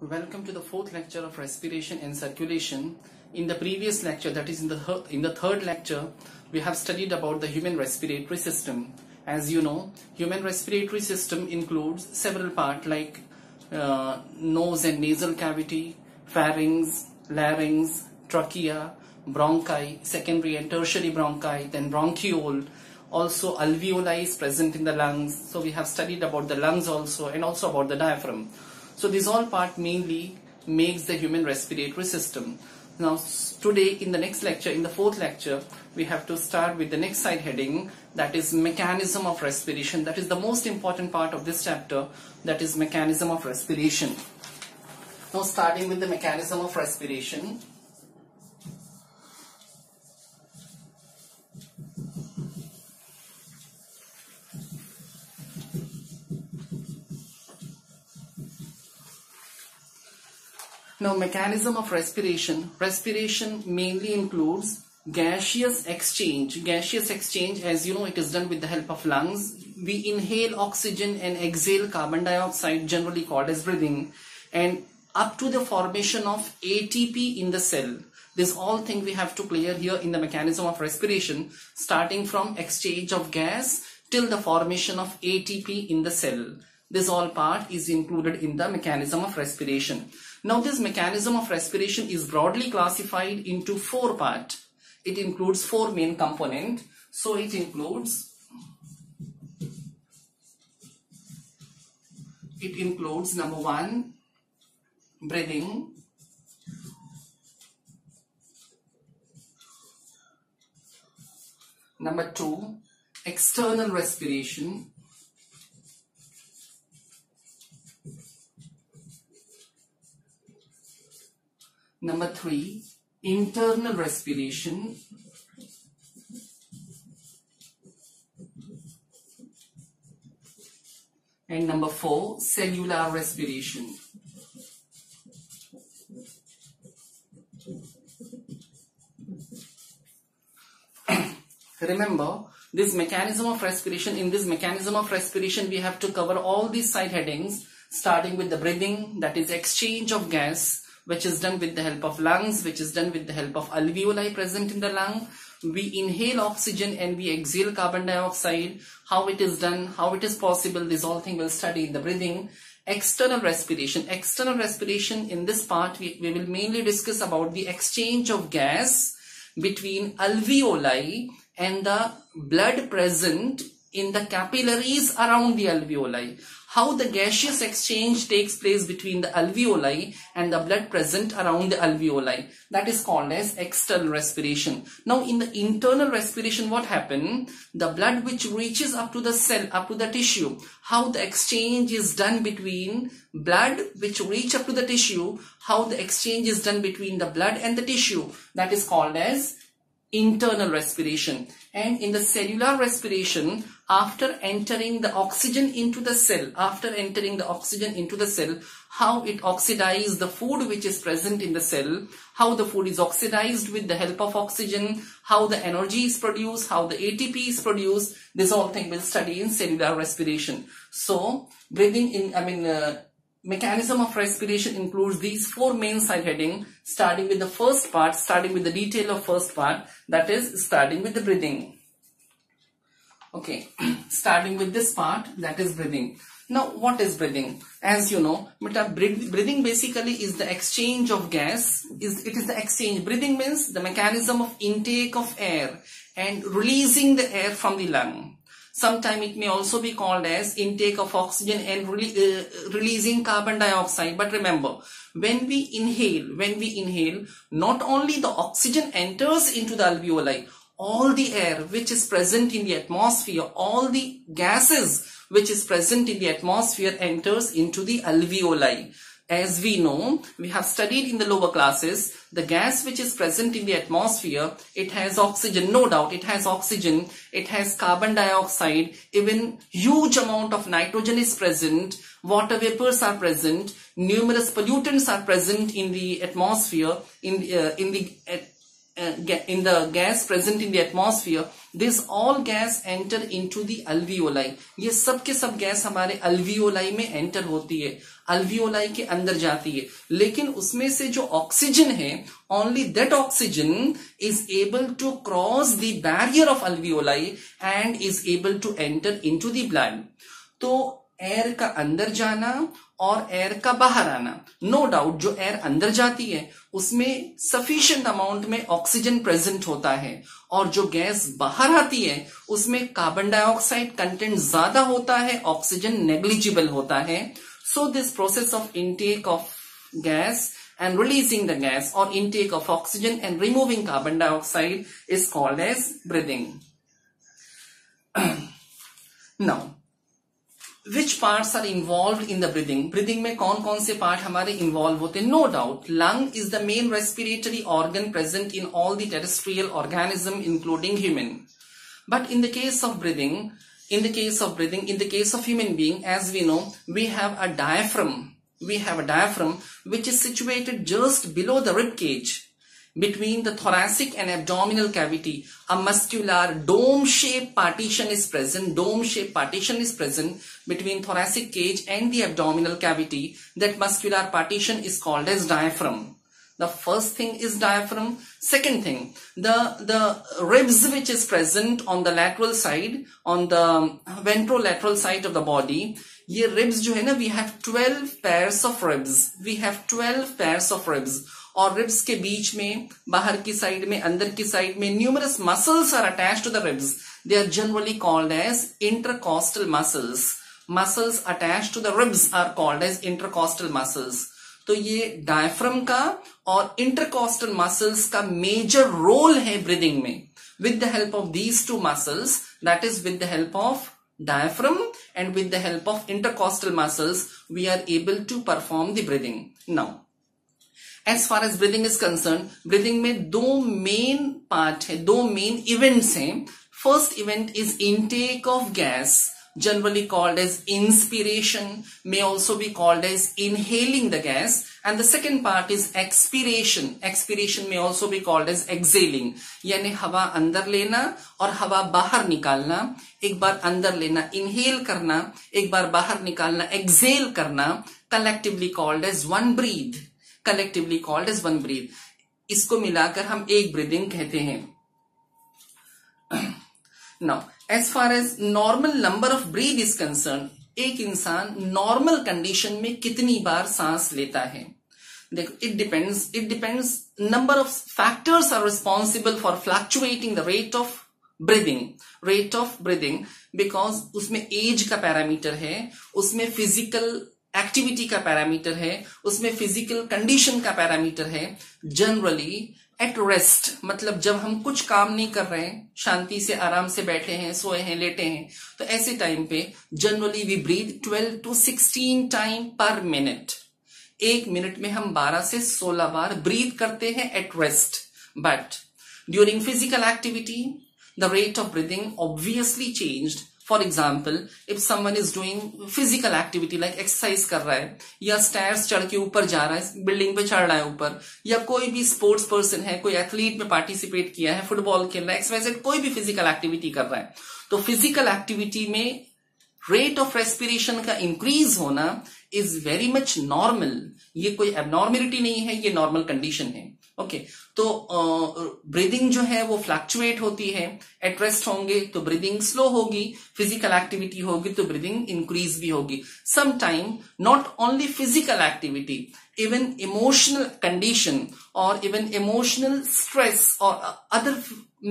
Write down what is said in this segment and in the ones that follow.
Welcome to the fourth lecture of respiration and circulation. In the previous lecture, that is in the third lecture, we have studied about the human respiratory system. As you know, human respiratory system includes several parts like nose and nasal cavity, pharynx, larynx, trachea, bronchi, secondary and tertiary bronchi, then bronchiole. Also alveoli is present in the lungs. So we have studied about the lungs also and also about the diaphragm. So this all part mainly makes the human respiratory system. Now today in the next lecture, in the fourth lecture, we have to start with the next side heading, that is mechanism of respiration. That is the most important part of this chapter, that is mechanism of respiration. Now starting with the mechanism of respiration. Now mechanism of respiration. Respiration mainly includes gaseous exchange. Gaseous exchange, as you know, it is done with the help of lungs. We inhale oxygen and exhale carbon dioxide, generally called as breathing, and up to the formation of ATP in the cell. This all thing we have to clear here in the mechanism of respiration, starting from exchange of gas till the formation of ATP in the cell. This all part is included in the mechanism of respiration. Now this mechanism of respiration is broadly classified into four parts. It includes four main components. So it includes number one, breathing. Number two, external respiration. Number three, internal respiration. And number four, cellular respiration. Remember, this mechanism of respiration, in this mechanism of respiration, we have to cover all these side headings, starting with the breathing, that is exchange of gas, which is done with the help of lungs, which is done with the help of alveoli present in the lung. We inhale oxygen and we exhale carbon dioxide. How it is done, how it is possible, this all thing we'll study in the breathing. External respiration. External respiration, in this part, we will mainly discuss about the exchange of gas between alveoli and the blood present in the capillaries around the alveoli. How the gaseous exchange takes place between the alveoli and the blood present around the alveoli. That is called as external respiration. Now in the internal respiration, what happens? The blood which reaches up to the cell, up to the tissue, how the exchange is done between blood which reach up to the tissue, how the exchange is done between the blood and the tissue. That is called as internal respiration. And in the cellular respiration, after entering the oxygen into the cell, how it oxidizes the food which is present in the cell, how the food is oxidized with the help of oxygen, how the energy is produced, how the ATP is produced, this all thing we'll study in cellular respiration. So mechanism of respiration includes these four main side headings, starting with the first part, starting with the detail of first part, that is starting with the breathing. Okay, starting with this part, that is breathing. Now what is breathing? As you know, breathing basically is the exchange of gas. It is the exchange. Breathing means the mechanism of intake of air and releasing the air from the lung. Sometimes it may also be called as intake of oxygen and releasing carbon dioxide. But remember, when we inhale, not only the oxygen enters into the alveoli, all the air which is present in the atmosphere, all the gases which is present in the atmosphere enters into the alveoli. As we know, we have studied in the lower classes, the gas which is present in the atmosphere, it has oxygen, no doubt, it has oxygen, it has carbon dioxide, even huge amount of nitrogen is present, water vapors are present, numerous pollutants are present in the atmosphere, in in the gas present in the atmosphere, this all gas enter into the alveoli. ये सब के सब gas हमारे alveoli में enter होती है, alveoli के अंदर जाती है, लेकिन उसमें से जो ऑक्सीजन है, only that oxygen is able to cross the barrier of alveoli and is able to enter into the blood. तो एयर का अंदर जाना और एयर का बाहर आना, नो डाउट जो एयर अंदर जाती है उसमें सफिशिएंट अमाउंट में ऑक्सीजन प्रेजेंट होता है, और जो गैस बाहर आती है उसमें कार्बन डाइऑक्साइड कंटेंट ज्यादा होता है, ऑक्सीजन नेग्लिजिबल होता है. So this process of intake of gas and releasing the gas or intake of oxygen and removing carbon dioxide is called as breathing. Now, which parts are involved in the breathing? Breathing में कौन कौन से part हमारे involve होते हैं? No doubt, lung is the main respiratory organ present in all the terrestrial organism, including human. But in the case of breathing, in the case of human being, as we know, we have a diaphragm. We have a diaphragm which is situated just below the rib cage, between the thoracic and abdominal cavity. A muscular dome-shaped partition is present. Dome-shaped partition is present between thoracic cage and the abdominal cavity. That muscular partition is called as diaphragm. The first thing is diaphragm. Second thing, the ribs which is present on the lateral side, on the ventrolateral side of the body. ये ribs जो है ना, we have 12 pairs of ribs. We have 12 pairs of ribs. और ribs के बीच में, बाहर की side में, अंदर की साइड में numerous muscles are attached to the ribs. They are generally called as intercostal muscles. Muscles attached to the ribs are called as intercostal muscles. तो ये डायफ्राम का और intercostal muscles का major role है breathing में. With the help of these two muscles, that is with the help of diaphragm and with the help of intercostal muscles, we are able to perform the breathing. Now, as far as breathing is concerned, breathing में दो main part है, दो main events हैं. First event is intake of gas, generally called as inspiration, may also be called as inhaling the gas, and the second part is expiration. Expiration may also be called as exhaling, यानी हवा अंदर लेना और हवा बाहर निकालना. एक बार अंदर लेना inhale करना, एक बार बाहर निकालना exhale करना, collectively called as one breath. Collectively called as one breath. इसको मिलाकर हम एक breathing कहते हैं. Now, as far as normal number of breath is concerned, एक इंसान नॉर्मल कंडीशन में कितनी बार सांस लेता है? देखो, it depends. Number of factors are responsible for fluctuating the rate of breathing, because उसमें एज का पैरामीटर है, उसमें फिजिकल एक्टिविटी का पैरामीटर है, उसमें फिजिकल कंडीशन का पैरामीटर है. जनरली एट रेस्ट, मतलब जब हम कुछ काम नहीं कर रहे हैं, शांति से आराम से बैठे हैं, सोए हैं, लेटे हैं, तो ऐसे टाइम पे generally we breathe 12 to 16 time पर मिनट. एक मिनट में हम 12 से 16 बार ब्रीथ करते हैं at rest. But during physical activity the rate of breathing obviously changed. For example, if someone is doing physical activity like exercise कर रहा है, या स्टैर्स चढ़ के ऊपर जा रहा है, बिल्डिंग पे चढ़ रहा है ऊपर, या कोई भी स्पोर्ट्स पर्सन है, कोई एथलीट में पार्टिसिपेट किया है, फुटबॉल खेल रहा है, एक्सरसाइज, कोई भी फिजिकल एक्टिविटी कर रहा है, तो फिजिकल एक्टिविटी में रेट ऑफ रेस्पिरेशन का इंक्रीज होना इज वेरी मच नॉर्मल. ये कोई एबनॉर्मेलिटी नहीं है, ये नॉर्मल कंडीशन है. ओके, तो ब्रीदिंग जो है वो फ्लक्चुएट होती है. एट रेस्ट होंगे तो ब्रीदिंग स्लो होगी, फिजिकल एक्टिविटी होगी तो ब्रीदिंग इंक्रीज भी होगी. Some time not only physical activity, even emotional condition और इवन इमोशनल स्ट्रेस और other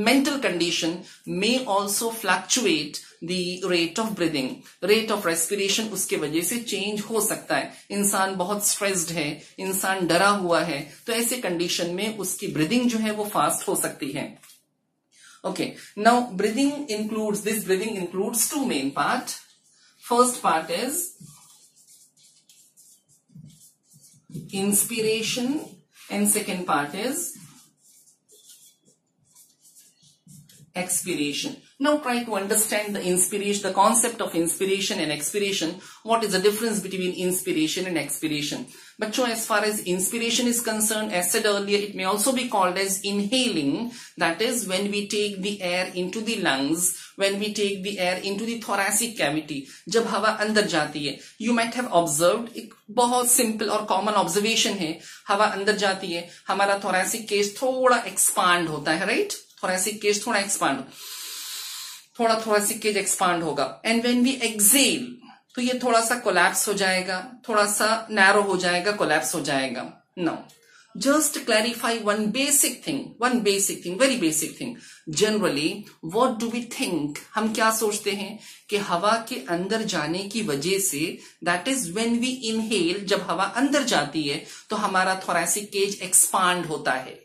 mental condition may also fluctuate the rate of breathing. Rate of respiration उसके वजह से चेंज हो सकता है. इंसान बहुत स्ट्रेस्ड है, इंसान डरा हुआ है, तो ऐसे कंडीशन में उसकी ब्रीदिंग जो है वो फास्ट हो सकती है. Okay, now breathing includes two main part. First part is inspiration and second part is expiration. Now try to understand the inspiration, the concept of inspiration and expiration. What is the difference between inspiration and expiration? बच्चों, as far as inspiration is concerned, as said earlier, it may also be called as inhaling. That is when we take the air into the lungs, when we take the air into the thoracic cavity. जब हवा अंदर जाती है, you might have observed, एक बहुत simple और common observation है, हवा अंदर जाती है, हमारा thoracic cage थोड़ा एक्सपांड होता है, राइट? thoracic cage थोड़ा एक्सपांड, थोड़ा thoracic cage एक्सपांड होगा. एंड व्हेन वी एक्सेल, तो ये थोड़ा सा कोलैप्स हो जाएगा, थोड़ा सा नैरो हो जाएगा, कोलैप्स हो जाएगा. Now just clarify one basic thing, very basic thing. Generally what do we think, हम क्या सोचते हैं कि हवा के अंदर जाने की वजह से, that is when we inhale, जब हवा अंदर जाती है तो हमारा थोरैसिक केज एक्सपांड होता है,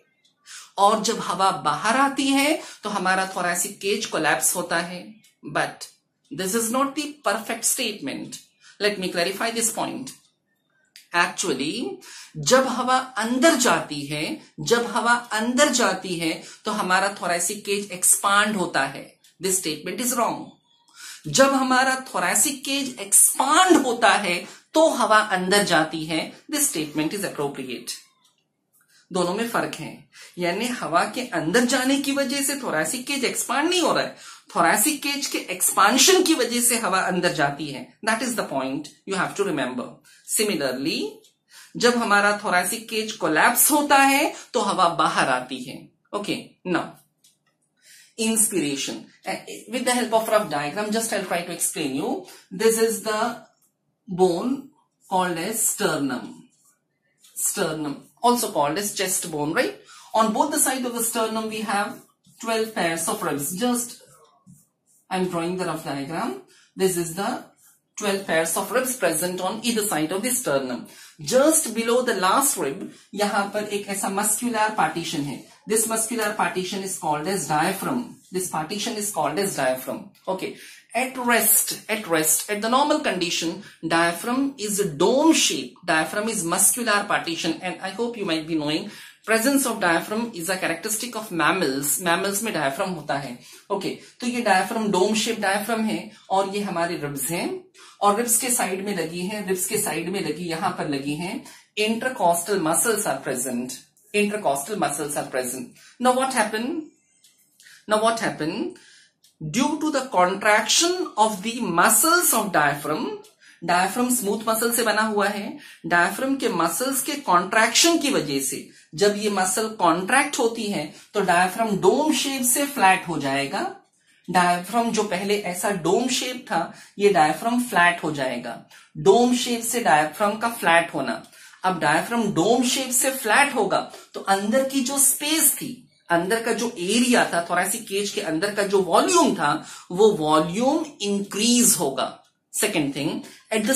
और जब हवा बाहर आती है तो हमारा थोरैसिक केज कोलैप्स होता है. But this is not the perfect statement. Let me clarify this point. Actually, जब हवा अंदर जाती है, तो हमारा thoracic cage expand होता है. This statement is wrong. जब हमारा thoracic cage expand होता है, तो हवा अंदर जाती है. This statement is appropriate. दोनों में फर्क है. यानी हवा के अंदर जाने की वजह से थोरैसिक केज एक्सपांड नहीं हो रहा है, थोरैसिक केज के एक्सपांशन की वजह से हवा अंदर जाती है. That is the point you have to remember. Similarly जब हमारा थोरैसिक केज कोलैप्स होता है तो हवा बाहर आती है. Okay, now inspiration with the help of rough diagram. Just I will try to explain you. This is the bone called as sternum, also called as chest bone, right? On both the sides of the sternum we have 12 pairs of ribs. Just I'm drawing the rough diagram. This is the 12 pairs of ribs present on either side of the sternum. Just below the last rib, यहाँ पर एक ऐसा muscular partition है. This muscular partition is called as diaphragm. This partition is called as diaphragm. Okay. At rest, at the normal condition, diaphragm is a dome shape. Diaphragm is muscular partition, and I hope you might be knowing presence of diaphragm is a characteristic of mammals. Mammals में diaphragm होता है. Okay, तो ये diaphragm dome shape diaphragm है, और ये हमारे ribs हैं, और ribs के साइड में लगी हैं, ribs के साइड में लगी, यहाँ पर लगी हैं. Intercostal muscles are present. Intercostal muscles are present. Now what happened? Due to the contraction of the muscles of diaphragm smooth muscle से बना हुआ है. डायफ्राम के मसल्स के कॉन्ट्रैक्शन की वजह से जब ये मसल कॉन्ट्रैक्ट होती है तो डायफ्राम डोम शेप से फ्लैट हो जाएगा. डायफ्राम जो पहले ऐसा डोम शेप था, ये डायफ्राम फ्लैट हो जाएगा. डोम शेप से डायफ्राम का फ्लैट होना. अब डायफ्राम डोम शेप से फ्लैट होगा तो अंदर की जो स्पेस थी, अंदर का जो एरिया था, थोरैसिक केज के अंदर का जो वॉल्यूम था, वो वॉल्यूम इंक्रीज होगा. Second thing, at the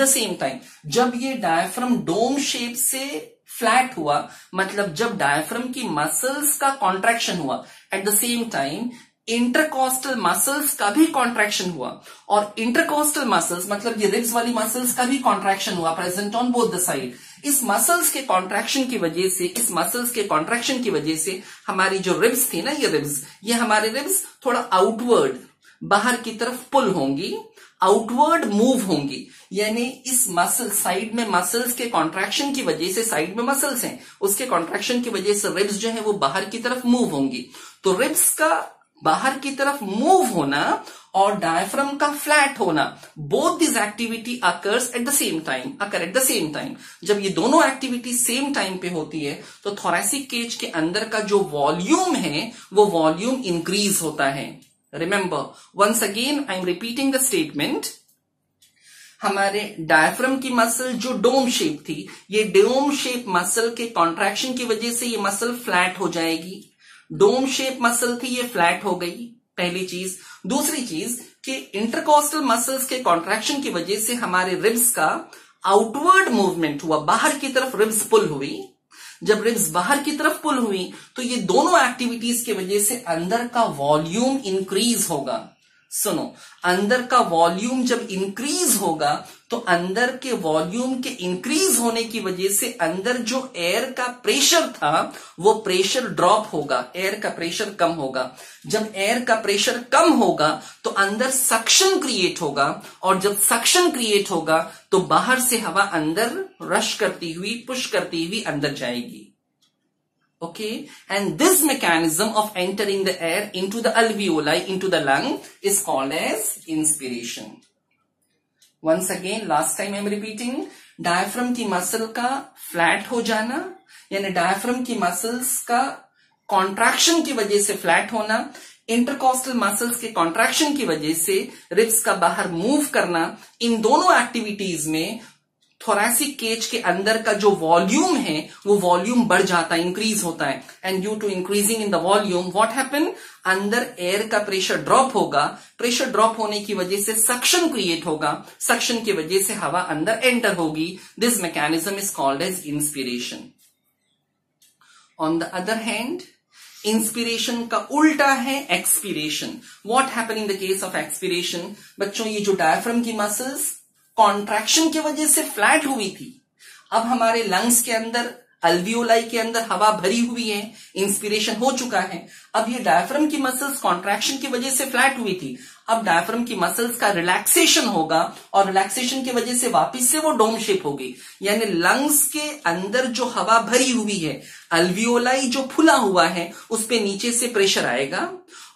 same time जब ये डायफ्राम डोम शेप से फ्लैट हुआ, मतलब जब डायफ्राम की मसल्स का कॉन्ट्रैक्शन हुआ, at the same time intercostal muscles का भी कॉन्ट्रैक्शन हुआ. और इंटरकॉस्टल मसल्स मतलब ये रिब्स वाली मसल्स का भी कॉन्ट्रैक्शन हुआ, present on both the side. इस मसल्स के कॉन्ट्रैक्शन की वजह से हमारी जो रिब्स थी ना, ये हमारे रिब्स थोड़ा आउटवर्ड, बाहर की तरफ पुल होंगी, आउटवर्ड मूव होंगी. यानी इस मसल साइड में मसल्स के कॉन्ट्रैक्शन की वजह से, साइड में मसल्स हैं, उसके कॉन्ट्रैक्शन की वजह से रिब्स जो है वो बाहर की तरफ मूव होंगी. तो रिब्स का बाहर की तरफ मूव होना और डायफ्राम का फ्लैट होना, both this activity occurs at the same time. जब ये दोनों एक्टिविटी सेम टाइम पे होती है तो थोरैसिक केज के अंदर का जो वॉल्यूम है वो वॉल्यूम इंक्रीज होता है. Remember, once again I am repeating the statement. हमारे डायफ्राम की मसल जो डोम शेप थी, ये डोम शेप मसल के कॉन्ट्रैक्शन की वजह से ये मसल फ्लैट हो जाएगी. डोम शेप मसल थी, ये फ्लैट हो गई, पहली चीज. दूसरी चीज कि इंटरकॉस्टल मसल्स के कॉन्ट्रैक्शन की वजह से हमारे रिब्स का आउटवर्ड मूवमेंट हुआ, बाहर की तरफ रिब्स पुल हुई. जब रिब्स बाहर की तरफ पुल हुई तो ये दोनों एक्टिविटीज की वजह से अंदर का वॉल्यूम इंक्रीज होगा. सुनो, अंदर का वॉल्यूम जब इंक्रीज होगा तो अंदर के वॉल्यूम के इंक्रीज होने की वजह से अंदर जो एयर का प्रेशर था वो प्रेशर ड्रॉप होगा, एयर का प्रेशर कम होगा। जब एयर का प्रेशर कम होगा तो अंदर सक्शन क्रिएट होगा, और जब सक्शन क्रिएट होगा तो बाहर से हवा अंदर रश करती हुई, पुश करती हुई अंदर जाएगी। Okay, and this mechanism of entering the air into the alveoli, into the lung, is called as inspiration. Once again, last time I am repeating, diaphragm की मसल का फ्लैट हो जाना, यानी diaphragm की मसल्स का कॉन्ट्रैक्शन की वजह से फ्लैट होना, इंटरकॉस्टल मसल्स के कॉन्ट्रैक्शन की वजह से रिब्स का बाहर मूव करना, इन दोनों एक्टिविटीज में थोरैसिक केज के अंदर का जो वॉल्यूम है वो वॉल्यूम बढ़ जाता है, इंक्रीज होता है। And due to increasing in the volume what happen, अंदर एयर का प्रेशर ड्रॉप होगा, प्रेशर ड्रॉप होने की वजह से सक्शन क्रिएट होगा, सक्शन की वजह से हवा अंदर एंटर होगी। This mechanism is called as inspiration. On the other hand, inspiration का उल्टा है expiration. What happen in the case of expiration, बच्चों ये जो डायफ्राम की मसल्स कॉन्ट्रैक्शन की वजह से फ्लैट हुई थी, अब हमारे लंग्स के अंदर, अल्वियोलाई के अंदर हवा भरी हुई है, इंस्पिरेशन हो चुका है। अब ये डायफ्राम की मसल्स कॉन्ट्रैक्शन की वजह से फ्लैट हुई थी, अब डायफ्राम की मसल्स का रिलैक्सेशन होगा, और रिलैक्सेशन की वजह से वापस से वो डोम शेप होगी, यानी लंग्स के अंदर जो हवा भरी हुई है, अल्वियोलाई जो फुला हुआ है, उस पे नीचे से प्रेशर आएगा,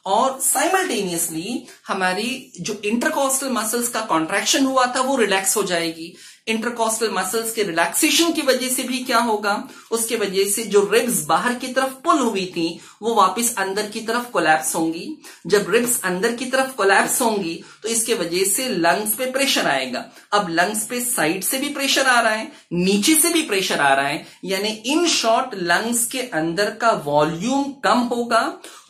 और साइमल्टेनियसली हमारी जो इंटरकॉस्टल मसल्स का कॉन्ट्रैक्शन हुआ था वो रिलैक्स हो जाएगी। इंटरकॉस्टल मसल्स के रिलैक्सेशन की वजह से भी क्या होगा, उसके वजह से जो रिब्स बाहर की तरफ पुल हुई थी वो वापस अंदर की तरफ कोलैप्स होंगी। जब रिब्स अंदर की तरफ कोलैप्स होंगी तो इसके वजह से लंग्स पे प्रेशर आएगा। अब लंग्स पे साइड से भी प्रेशर आ रहा है, नीचे से भी प्रेशर आ रहा है, यानी इन शॉर्ट लंग्स के अंदर का वॉल्यूम कम होगा।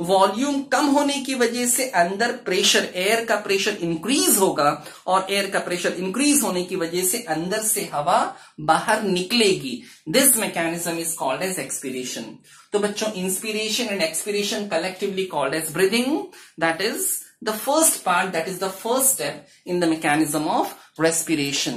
वॉल्यूम कम होने की वजह से अंदर प्रेशर, एयर का प्रेशर इंक्रीज होगा, और एयर का प्रेशर इंक्रीज होने की वजह से अंदर से हवा बाहर निकलेगी। This mechanism is called as expiration. तो बच्चों, inspiration and expiration collectively called as breathing, that is the first part, that is the first step in the mechanism of respiration.